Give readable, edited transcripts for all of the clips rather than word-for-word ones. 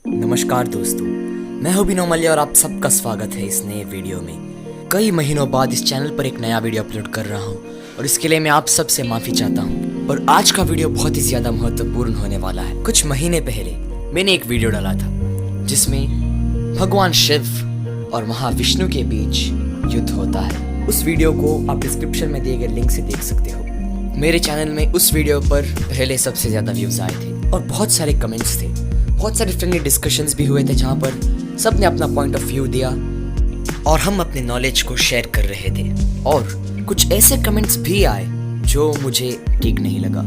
नमस्कार दोस्तों, मैं हूं बिनो मल्य और आप सबका स्वागत है इस नए वीडियो में। कई महीनों बाद इस चैनल पर एक नया वीडियो अपलोड कर रहा हूं और इसके लिए मैं आप सबसे माफ़ी चाहता हूं। और आज का वीडियो बहुत ही ज़्यादा महत्वपूर्ण होने वाला है। कुछ महीने पहले मैंने एक वीडियो डाला था जिसमें भगवान शिव और महाविष्णु के बीच युद्ध होता है। उस वीडियो को आप डिस्क्रिप्शन में दिए गए लिंक से देख सकते हो। मेरे चैनल में उस वीडियो पर पहले सबसे ज़्यादा व्यूज़ आए थे और बहुत सारे कमेंट्स थे, बहुत सारे फ्रेंडली डिस्कशंस भी हुए थे जहाँ पर सब ने अपना पॉइंट ऑफ व्यू दिया और हम अपने नॉलेज को शेयर कर रहे थे। और कुछ ऐसे कमेंट्स भी आए जो मुझे ठीक नहीं लगा।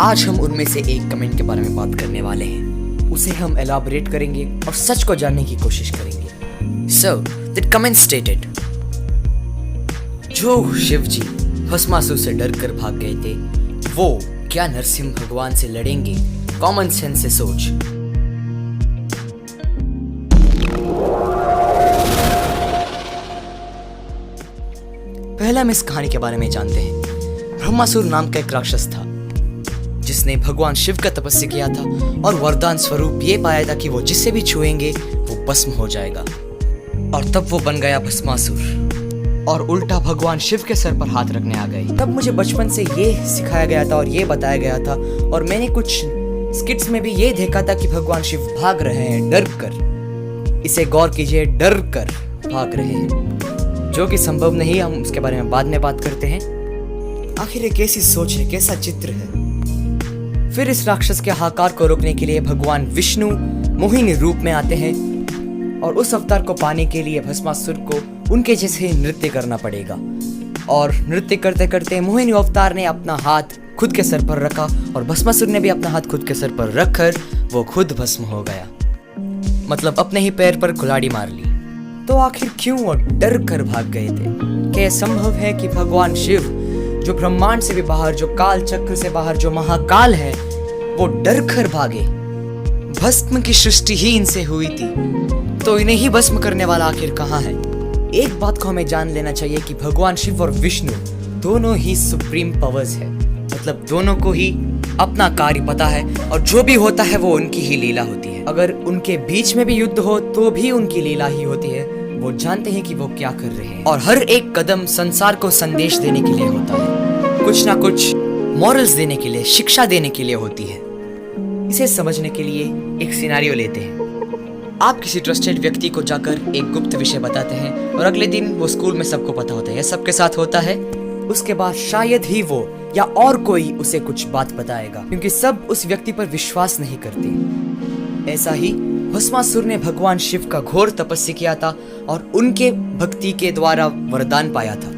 आज हम उनमें से एक कमेंट के बारे में बात करने वाले हैं, उसे हम एलाबोरेट करेंगे और सच को जानने की कोशिश करेंगे। सो दैट कमेंट स्टेटेड, जो शिव जी भस्मासुर से डर कर भाग गए थे, वो क्या नरसिंह भगवान से लड़ेंगे? कॉमन सेंस से सोच। पहले हम इस कहानी के बारे में जानते हैं। ब्रह्मासुर नाम का एक राक्षस था जिसने भगवान शिव का तपस्या किया था और वरदान स्वरूप ये पाया था कि वो जिसे भी छुएंगे वो भस्म हो जाएगा। और तब वो बन गया भस्मासुर और उल्टा भगवान शिव के सर पर हाथ रखने आ गए। तब मुझे बचपन से ये सिखाया गया था और ये बताया गया था और मैंने कुछ स्किट्स में भी ये देखा था कि भगवान शिव भाग रहे हैं डर कर। इसे गौर कीजिए, डर कर भाग रहे हैं, जो कि संभव नहीं। हम उसके बारे में बाद में बात करते हैं। आखिर ये कैसी सोच है, कैसा चित्र है। फिर इस राक्षस के हाहाकार को रोकने के लिए भगवान विष्णु मोहिनी रूप में आते हैं और उस अवतार को पाने के लिए भस्मासुर को उनके जैसे नृत्य करना पड़ेगा। और नृत्य करते करते मोहिनी अवतार ने अपना हाथ खुद के सर पर रखा और भस्मासुर ने भी अपना हाथ खुद के सर पर रखकर वो खुद भस्म हो गया, मतलब अपने ही पैर पर कुल्हाड़ी मार ली। तो आखिर क्यों वो डर कर भाग गए थे? क्या संभव है कि भगवान शिव, जो ब्रह्मांड से भी बाहर, जो काल चक्र से बाहर, जो महाकाल है, वो डर कर भागे? भस्म की सृष्टि ही इनसे हुई थी, तो इन्हें ही भस्म करने वाला आखिर कहाँ है? एक बात को हमें जान लेना चाहिए कि भगवान शिव और विष्णु दोनों ही सुप्रीम पावर्स है, मतलब दोनों को ही अपना कार्य पता है और जो भी होता है वो उनकी ही लीला होती है। अगर उनके बीच में भी युद्ध हो तो भी उनकी लीला ही होती है। वो जानते हैं कि वो क्या कर रहे हैं और हर एक कदम संसार को संदेश देने के लिए होता है, कुछ ना कुछ मॉरल्स देने के लिए, शिक्षा देने के लिए होती है। इसे समझने के लिए एक सिनेरियो लेते हैं। आप किसी ट्रस्टेड व्यक्ति को जाकर एक गुप्त विषय बताते हैं और अगले दिन वो स्कूल में सबको पता होता है, यह सबके साथ होता है। उसके बाद शायद ही वो या और कोई उसे कुछ बात बताएगा, क्योंकि सब उस व्यक्ति पर विश्वास नहीं करते। ऐसा ही भस्मासुर ने भगवान शिव का घोर तपस्या किया था और उनके भक्ति के द्वारा वरदान पाया था।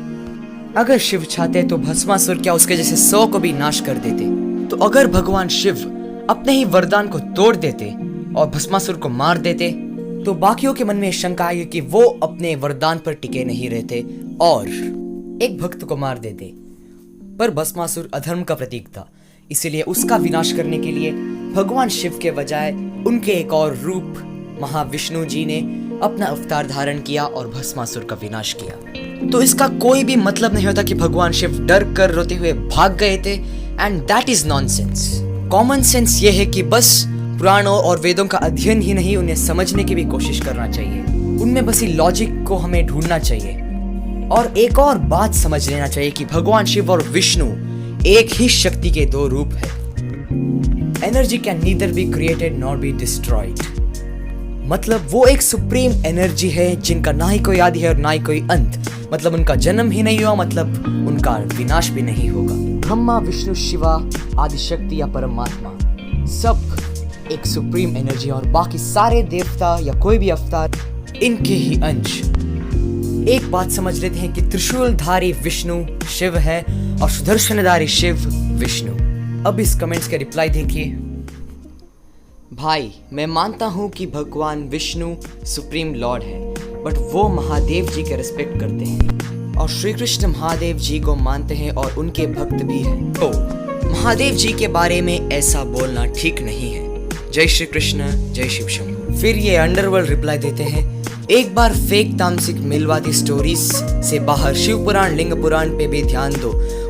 अगर शिव चाहते तो भस्मासुर क्या उसके जैसे 100 को भी नाश कर देते। तो अगर भगवान शिव अपने ही वरदान को तोड़ देते और भस्मासुर को मार देते तो बाकियों के मन में शंका आई कि वो अपने वरदान पर टिके नहीं रहते और एक भक्त को मार देते। पर भस्मासुर अधर्म का प्रतीक था, इसीलिए उसका विनाश करने के लिए भगवान शिव के बजाय उनके एक और रूप महाविष्णु जी ने अपना अवतार धारण किया और भस्मासुर का विनाश किया। तो इसका कोई भी मतलब नहीं होता कि भगवान शिव डर कर रोते हुए भाग गए थे, and that is nonsense. Common sense ये है कि बस पुराणों और वेदों का अध्ययन ही नहीं, उन्हें समझने की भी कोशिश करना चाहिए। उनमें बसी लॉजिक को हमें ढूंढना चाहिए। और एक और बात समझ लेना चाहिए कि भगवान शिव और विष्णु एक ही शक्ति के दो रूप है। Energy can neither be created nor be destroyed, मतलब वो एक सुप्रीम एनर्जी है जिनका ना ही कोई आदि है और ना ही कोई अंत, मतलब उनका जन्म ही नहीं हुआ, मतलब उनका विनाश भी नहीं होगा। ब्रह्मा, विष्णु, शिवा, आदि शक्ति या परमात्मा सब एक सुप्रीम एनर्जी और बाकी सारे देवता या कोई भी अवतार इनके ही अंश। एक बात समझ लेते हैं कि त्रिशूलधारी विष्णु शिव है और सुदर्शनधारी शिव विष्णु। अब इस कमेंट्स के रिप्लाई देखिए। भाई, मैं मानता हूँ कि भगवान विष्णु सुप्रीम लॉर्ड है, बट वो महादेव जी के रिस्पेक्ट करते हैं और श्री कृष्ण महादेव जी को मानते हैं और उनके भक्त भी हैं। तो महादेव जी के बारे में ऐसा बोलना ठीक नहीं है। जय श्री कृष्ण, जय शिव शंभू। फिर ये अंडरवर्ल्ड रिप्लाई देते हैं, एक बार फेक तामसिक मिलवादी स्टोरीज से बाहर शिव पुराण लिंग पुराण पे भी ध्यान दो।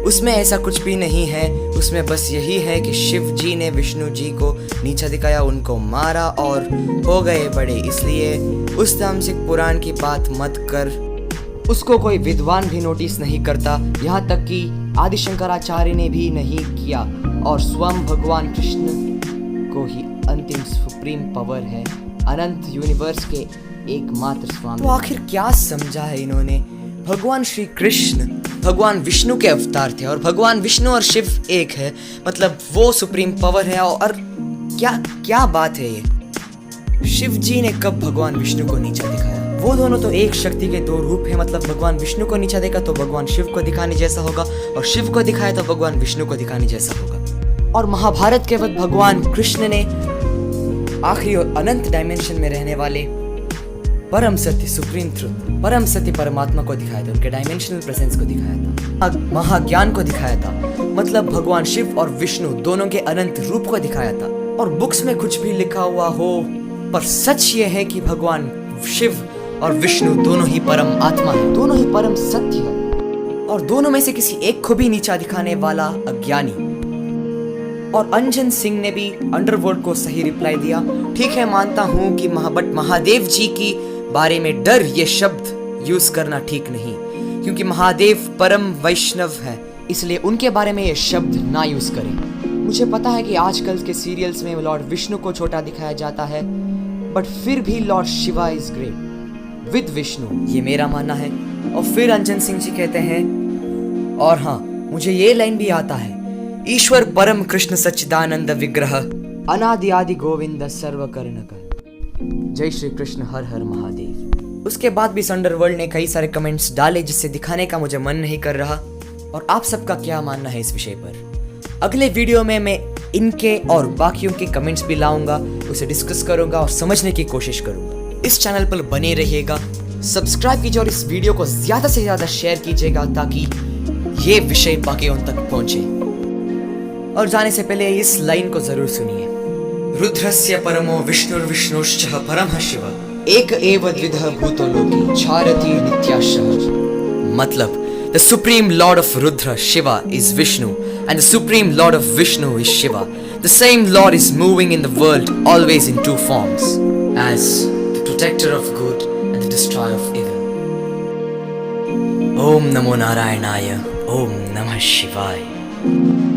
उसमें ऐसा कुछ भी नहीं है, उसमें बस यही है कि शिव जी ने विष्णु जी को नीचा दिखाया, उनको मारा और हो गए बड़े। इसलिए उस तामसिक पुराण की बात मत कर। उसको कोई विद्वान भी नोटिस नहीं करता, यहाँ तक कि आदि शंकराचार्य ने भी नहीं किया। और स्वयं भगवान कृष्ण को ही अंतिम सुप्रीम पावर है, अनंत यूनिवर्स के एकमात्र स्वामी। तो आखिर क्या समझा है इन्होंने? भगवान श्री कृष्ण भगवान विष्णु के अवतार थे और भगवान विष्णु और शिव एक है, मतलब वो सुप्रीम पावर है। और क्या बात है ये? शिव जी ने कब भगवान विष्णु को नीचा दिखाया? वो दोनों तो एक शक्ति के दो रूप है, मतलब भगवान विष्णु को नीचा देखा तो भगवान शिव को दिखाने जैसा होगा, और शिव को दिखाया तो भगवान विष्णु को दिखाने जैसा होगा। और महाभारत के वक्त भगवान कृष्ण ने आखिरी और अनंत डायमेंशन में रहने वाले परम सत्य सुप्रीम ट्रुथ, परम सत्य परमात्मा को दिखाया था, उनके डायमेंशनल प्रेजेंस को दिखाया था, महाज्ञान को दिखाया था, मतलब भगवान शिव और विष्णु दोनों के अनंत रूप को दिखाया था। और बुक्स में कुछ भी लिखा हुआ हो, पर सच ये है कि भगवान शिव और विष्णु दोनों ही परम आत्मा है, दोनों ही परम सत्य है, और दोनों में से किसी एक को भी नीचा दिखाने वाला अज्ञानी। और अंजन सिंह ने भी अंडरवर्ल्ड को सही रिप्लाई दिया। ठीक है, मानता हूं कि महादेव जी की बारे में डर ये शब्द यूज करना ठीक नहीं, क्योंकि महादेव परम वैष्णव है, इसलिए उनके बारे में ये शब्द ना यूज करें। मुझे पता है कि आजकल के सीरियल्स में लॉर्ड विष्णु को छोटा दिखाया जाता है, बट फिर भी Lord Shiva is great with Vishnu, ये मेरा मानना है। और फिर अंजन सिंह जी कहते हैं, और हाँ, मुझे ये लाइन भी आता है, ईश्वर परम कृष्ण सच्चिदानंद विग्रह अनादि आदि गोविंद सर्व कर्ण। जय श्री कृष्ण, हर हर महादेव। उसके बाद भी अंडरवर्ल्ड ने कई सारे कमेंट्स डाले जिससे दिखाने का मुझे मन नहीं कर रहा। और आप सबका क्या मानना है इस विषय पर? अगले वीडियो में मैं इनके और बाकियों के कमेंट्स भी लाऊंगा, उसे डिस्कस करूंगा और समझने की कोशिश करूंगा। इस चैनल पर बने रहिएगा, सब्सक्राइब कीजिए और इस वीडियो को ज्यादा से ज्यादा शेयर कीजिएगा ताकि ये विषय बाकियों तक पहुंचे। और जाने से पहले इस लाइन को जरूर सुनिए, रुद्रस्य परमो विष्णुर्विष्णुश्च परमः शिव एक एव द्विधः भूतो लोके चारति नित्याशः। मतलब the supreme lord of Rudra, Shiva, is Vishnu, and the supreme lord of Vishnu is Shiva. The same lord is moving in the world always in two forms, as the protector of good and the destroyer of evil. Om Namo Narayanaya, Om Namah Shivaya.